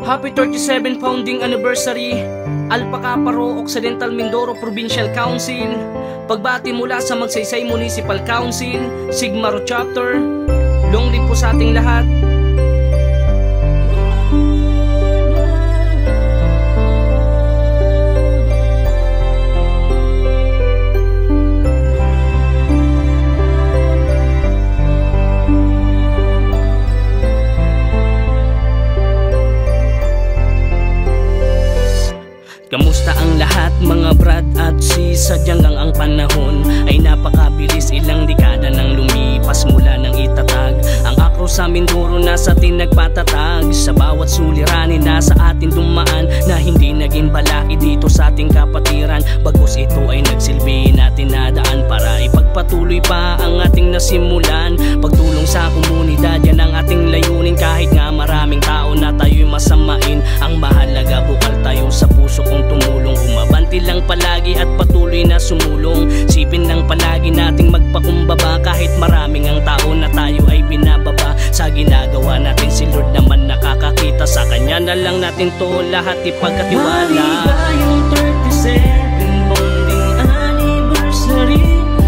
Happy 37 founding anniversary, Alpha Kappa Rho Occidental Mindoro Provincial Council. Pagbati mula sa Magsaysay Municipal Council, Sigma Rho Chapter. Long live po sa ating lahat. Kamusta ang lahat mga brad at sis? Sadyang ang panahon ay napakabilis. Ilang dekada nang lumipas mula nang itatag ang akro sa Mindoro na sa atin nagpatatag. Sa bawat suliranin na sa atin dumaan na hindi naging balaki dito sa ating kapatiran. Bagkus ito ay nagsilbi natin na daan para ipagpatuloy pa ang ating nasimulan. Pagtulong sa komunidad yan ang ating layunin. Kahit nga maraming tao na tayo'y masamain, ang mahalaga bukal tayo sa puso kong tumulong. Umabanti lang palagi at patuloy na sumulong. Sipin lang palagi nating magpakumbaba. Kahit maraming ang tao na tayo ay binababa sa ginagawa natin, si Lord naman nakakakita. Sa Kanya na lang natin to lahat ipagkatiwala. Maligayang 37 bonding anniversary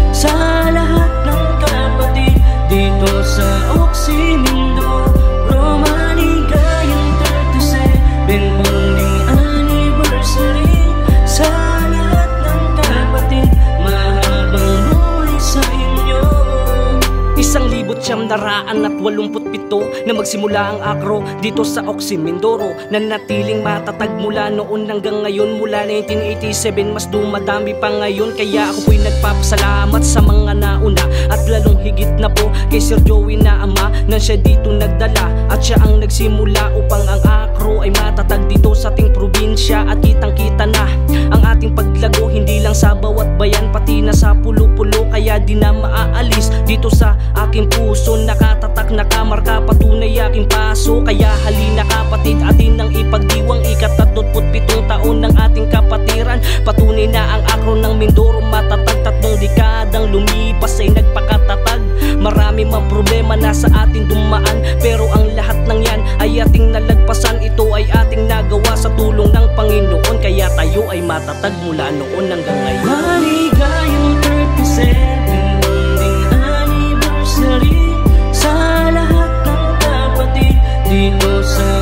sa lahat ng kapatid dito sa Oxy Mindoro. Maligayang 37 bonding anniversary sa lahat ng kapatid. Mahabang buhay sa inyo. 1,987 na magsimula ang akro dito sa Oxy Mindoro, na natiling matatag mula noon hanggang ngayon. Mula 1987 mas dumadami pa ngayon. Kaya ako po'y nagpapasalamat sa mga nauna, at lalong higit na po kay Sir Joey na ama na siya dito nagdala. At siya ang nagsimula upang ang akro ay matatag dito sa ating probinsya. At kitang kita na ang ating paglago, hindi lang sa bawat bayan, pati na sa pulo-pulo. Kaya di na maaalis dito sa aking puso. Nakatatak, nakamarka, patunay aking paso. Kaya halina kapatid, atin ang ipagdiwang ika-37 taon ng ating kapatiran. Patunay na ang akro ng Mindoro matatag. 3 dekadang lumipas ay nagpakatatag. Marami mang problema na sa atin dumaan, pero ang lahat ng yan ay ating nalagpasan. Ito ay ating nagawa sa tulong ng Panginoon. Kaya tayo ay matatag mula noon hanggang ngayon. Maligayang 37 bonding anniversary sa lahat ng kapatid dito sa